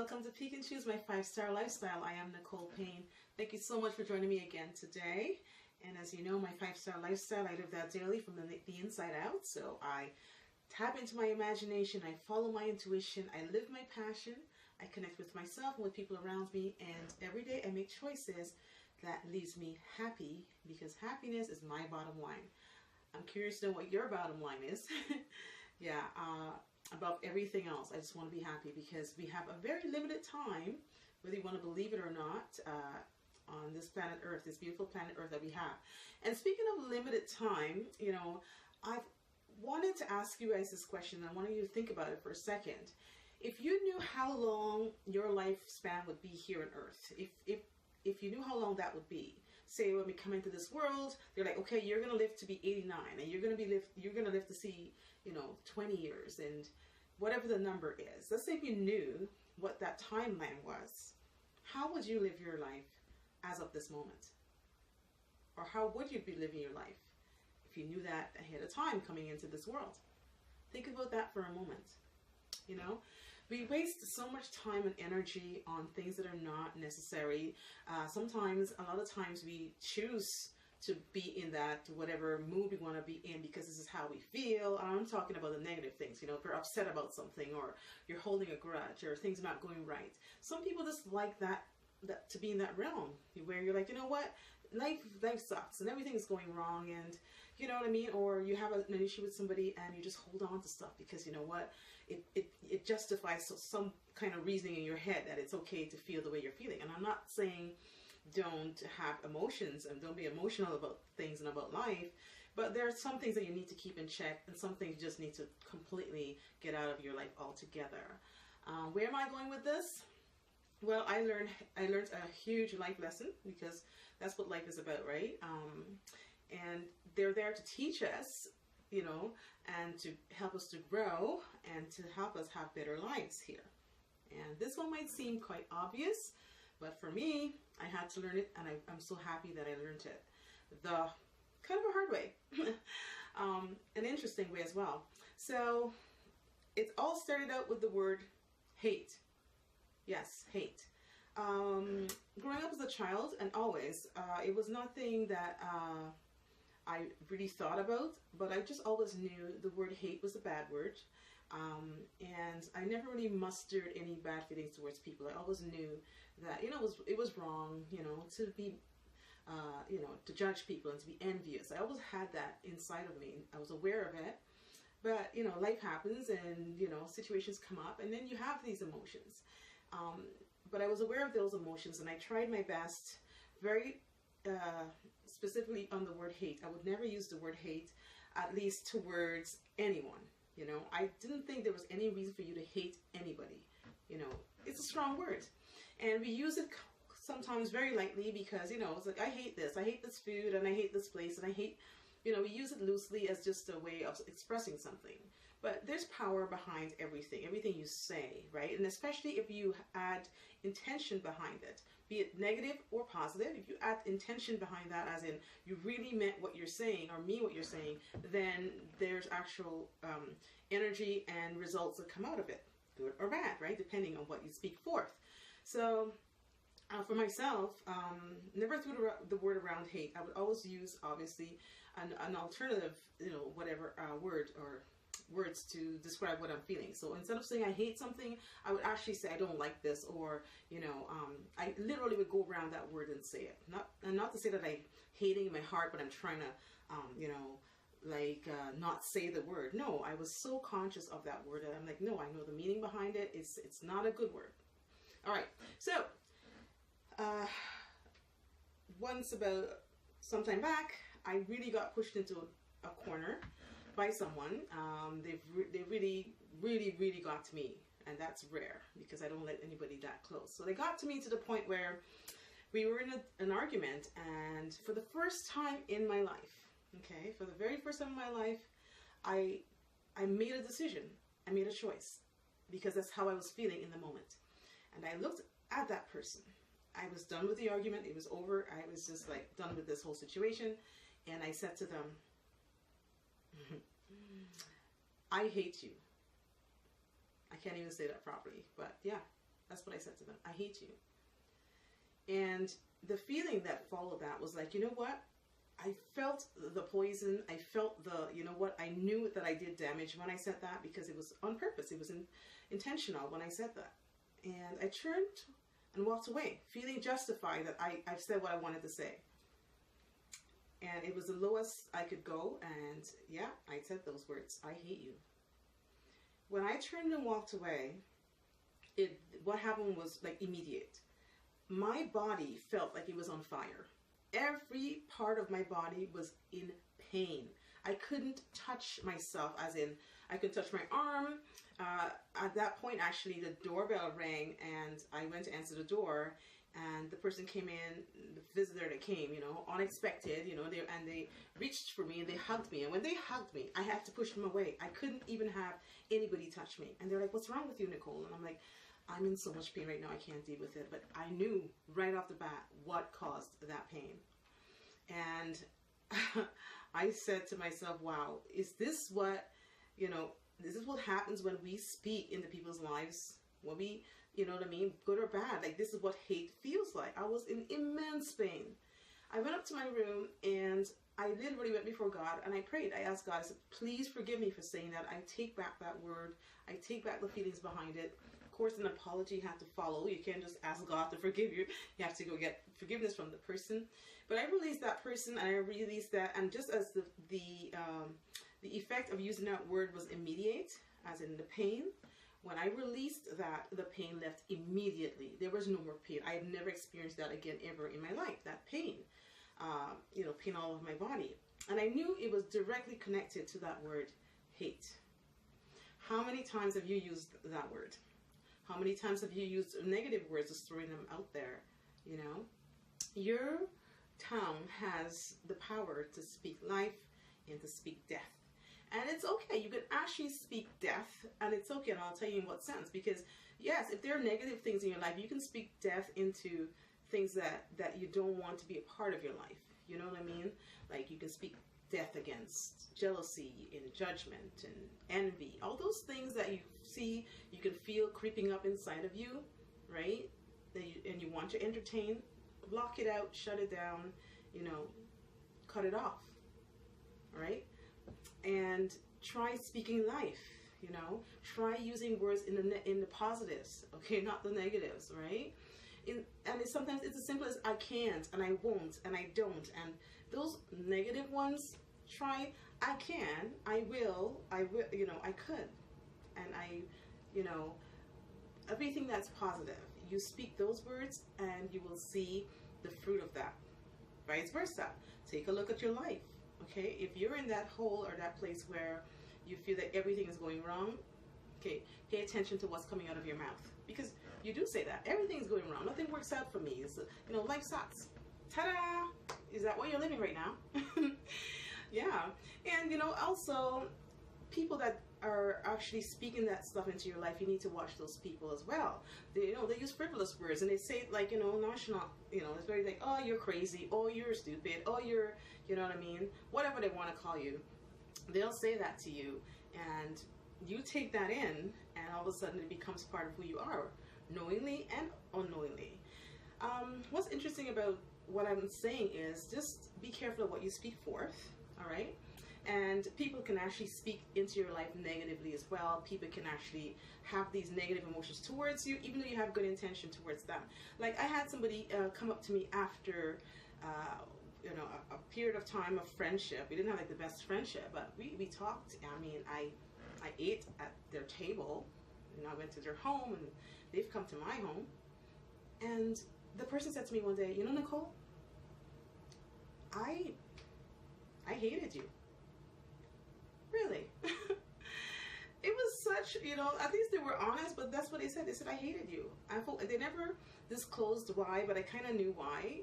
welcome to Peek and Choose My 5-Star Lifestyle. I am Nicole Payne. Thank you so much for joining me again today. And as you know, my 5-star lifestyle, I live that daily from the inside out. So I tap into my imagination, I follow my intuition, I live my passion, I connect with myself and with people around me, and every day I make choices that leaves me happy, because happiness is my bottom line. I'm curious to know what your bottom line is. Above everything else, I just want to be happy, because we have a very limited time, whether you want to believe it or not, on this planet Earth, this beautiful planet Earth that we have. And speaking of limited time, you know, I've wanted to ask you guys this question. I wanted you to think about it for a second. If you knew how long your lifespan would be here on Earth, if you knew how long that would be, say when we come into this world, they're like, okay, you're going to live to be 89, and you're going to live to see, 20 years, and whatever the number is. Let's say if you knew what that timeline was, how would you live your life as of this moment? Or how would you be living your life if you knew that ahead of time coming into this world? Think about that for a moment. We waste so much time and energy on things that are not necessary. A lot of times we choose to be in that whatever mood we want to be in because this is how we feel. I'm talking about the negative things, if you're upset about something, or you're holding a grudge, or things are not going right. Some people just like that to be in that realm where you're like, you know what, life sucks and everything is going wrong, and you know what I mean, or you have an issue with somebody and you just hold on to stuff because you know what, it justifies some kind of reasoning in your head that it's okay to feel the way you're feeling. And I'm not saying don't have emotions and don't be emotional about things and about life, but there are some things that you need to keep in check, and some things you just need to completely get out of your life altogether. Where am I going with this? Well, I learned a huge life lesson, because that's what life is about, right? And they're there to teach us, and to help us to grow and to help us have better lives here. And this one might seem quite obvious, but for me, I had to learn it, and I'm so happy that I learned it the kind of a hard way, an interesting way as well. So it all started out with the word hate. Yes, hate. Growing up as a child, and always, it was nothing that I really thought about, but I just always knew the word hate was a bad word. And I never really mustered any bad feelings towards people. I always knew that, it was wrong, to be, to judge people and to be envious. I always had that inside of me. I was aware of it. But, life happens, and, situations come up, and then you have these emotions. But I was aware of those emotions, and I tried my best, very specifically on the word hate. I would never use the word hate, at least towards anyone. I didn't think there was any reason for you to hate anybody. It's a strong word, and we use it sometimes very lightly, because it's like, I hate this food, and I hate this place, and I hate, we use it loosely as just a way of expressing something. But there's power behind everything you say, right? And especially if you add intention behind it, be it negative or positive, if you add intention behind that, as in you really meant what you're saying, or mean what you're saying, then there's actual energy and results that come out of it, good or bad, right? Depending on what you speak forth. So for myself, never threw the word around hate. I would always use, obviously, an alternative, whatever word or words to describe what I'm feeling. So instead of saying I hate something, I would actually say I don't like this, or I literally would go around that word and say it. Not to say that I'm hating in my heart, but I'm trying to, not say the word. No, I was so conscious of that word that I'm like, no, I know the meaning behind it. It's not a good word. All right, so. Once, about some time back, I really got pushed into a corner by someone. They really got to me, and that's rare, because I don't let anybody that close. So they got to me to the point where we were in an argument, and for the first time in my life, for the very first time in my life, I made a decision. I made a choice, because that's how I was feeling in the moment. And I looked at that person. I was done with the argument. It was over. I was just like done with this whole situation. And I said to them, I hate you. I can't even say that properly, but yeah, That's what I said to them. I hate you. And the feeling that followed that was like, you know what? I felt the poison. I felt the, you know what? I knew that I did damage when I said that, because it was on purpose. It was intentional when I said that. And I turned and walked away, feeling justified that I've said what I wanted to say. And it was the lowest I could go. And yeah, I said those words. I hate you. When I turned and walked away, what happened was like immediate. My body felt like it was on fire. Every part of my body was in pain. I couldn't touch myself, as in I could touch my arm. At that point, actually, the doorbell rang, and I went to answer the door, and the person came in, the visitor that came, you know, unexpected, you know, they reached for me and they hugged me. And when they hugged me, I had to push them away. I couldn't even have anybody touch me. And they're like, "What's wrong with you, Nicole?" And I'm like, "I'm in so much pain right now, I can't deal with it." But I knew right off the bat what caused that pain. And I said to myself, wow, is this what, you know, this is what happens when we speak into people's lives? When we, you know what I mean, good or bad, like this is what hate feels like. I was in immense pain. I went up to my room and I literally went before God and I prayed. I asked God, I said, "Please forgive me for saying that. I take back that word. I take back the feelings behind it." Of course, an apology had to follow. You can't just ask God to forgive you. You have to go get forgiveness from the person. But I released that person, and I released that, and just as the effect of using that word was immediate, as in the pain, when I released that, the pain left immediately. There was no more pain. I had never experienced that again ever in my life, that pain. You know, pain all over my body. And I knew it was directly connected to that word, hate. How many times have you used that word? How many times have you used negative words, just throwing them out there? You know, your tongue has the power to speak life and to speak death. And it's okay. You can actually speak death, and it's okay. And I'll tell you in what sense. Because yes, if there are negative things in your life, you can speak death into things that you don't want to be a part of your life. You know what I mean? Like you can speak death against jealousy and judgment and envy. All those things that you see, you can feel creeping up inside of you, right? And you want to entertain, block it out, shut it down, you know, cut it off, right? And try speaking life, you know, try using words in the positives, okay, not the negatives, right? And sometimes it's as simple as I can't, and I won't, and I don't. And those negative ones, try, I can, I will, you know, I could. And I, you know, everything that's positive, you speak those words and you will see the fruit of that. Vice versa. Take a look at your life, okay? If you're in that hole or that place where you feel that everything is going wrong, okay, pay attention to what's coming out of your mouth. Because you do say that. Everything's going wrong. Nothing works out for me. It's, you know, life sucks. Ta-da! Is that what you're living right now? Yeah. And, you know, also, people that are actually speaking that stuff into your life, you need to watch those people as well. They, you know, they use frivolous words, and they say it like, you know, nonchalant, you know, it's very like, oh, you're crazy, oh, you're stupid, oh, you're, you know what I mean? Whatever they want to call you. They'll say that to you, and you take that in, and all of a sudden it becomes part of who you are, knowingly and unknowingly. What's interesting about what I'm saying is just be careful of what you speak forth, all right? And people can actually speak into your life negatively as well. People can actually have these negative emotions towards you, even though you have good intention towards them. Like I had somebody come up to me after, you know, a period of time of friendship. We didn't have like the best friendship, but we talked. I mean, I ate at their table, and I went to their home, and they've come to my home. And the person said to me one day, you know, Nicole, I hated you. Really? It was such, you know, at least they were honest, but that's what they said. They said, I hated you. They never disclosed why, but I kind of knew why,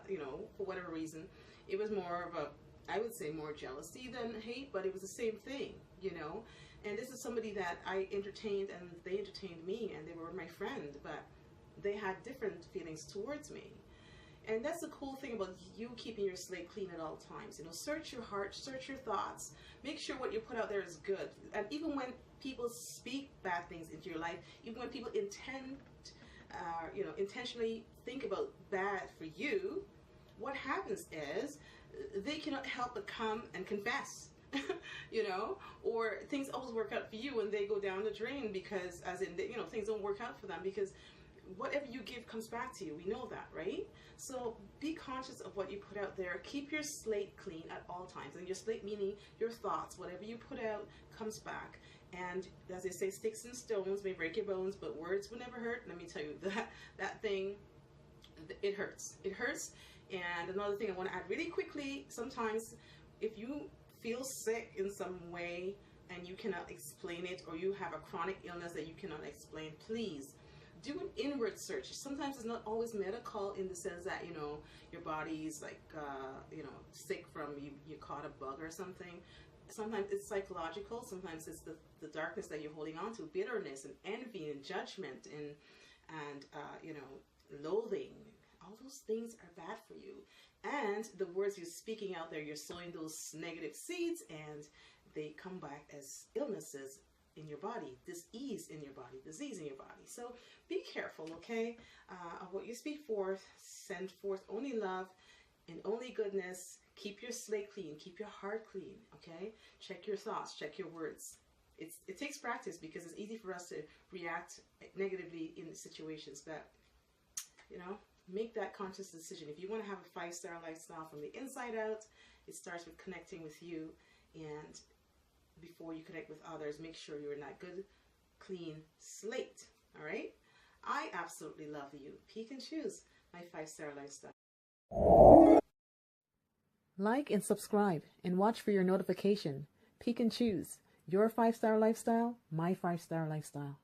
you know, for whatever reason. It was more of a, I would say more jealousy than hate, but it was the same thing, you know. And this is somebody that I entertained, and they entertained me, and they were my friend, but they had different feelings towards me. And that's the cool thing about you keeping your slate clean at all times. You know, search your heart, search your thoughts, make sure what you put out there is good. And even when people speak bad things into your life, even when people intend intentionally think about bad for you, what happens is they cannot help but come and confess. Or things always work out for you and they go down the drain because, as in, things don't work out for them because whatever you give comes back to you. We know that, right? So be conscious of what you put out there. Keep your slate clean at all times. And your slate meaning your thoughts. Whatever you put out comes back. And as they say, sticks and stones may break your bones, but words will never hurt. Let me tell you, that thing, it hurts. It hurts. And another thing I want to add really quickly, sometimes if you feel sick in some way and you cannot explain it, or you have a chronic illness that you cannot explain, please do an inward search. Sometimes it's not always medical in the sense that, your body's like, sick from you caught a bug or something. Sometimes it's psychological. Sometimes it's the darkness that you're holding on to, bitterness and envy and judgment and loathing. All those things are bad for you. And the words you're speaking out there, you're sowing those negative seeds, and they come back as illnesses in your body, disease in your body. So be careful, okay, of what you speak forth. Send forth only love and only goodness. Keep your slate clean. Keep your heart clean, okay? Check your thoughts. Check your words. It takes practice because it's easy for us to react negatively in situations, but, make that conscious decision. If you want to have a 5-star lifestyle from the inside out, it starts with connecting with you. And before you connect with others, make sure you're in that good, clean slate. All right? I absolutely love you. Pick and choose my 5-star lifestyle. Like and subscribe and watch for your notification. Pick and choose your 5-star lifestyle, my 5-star lifestyle.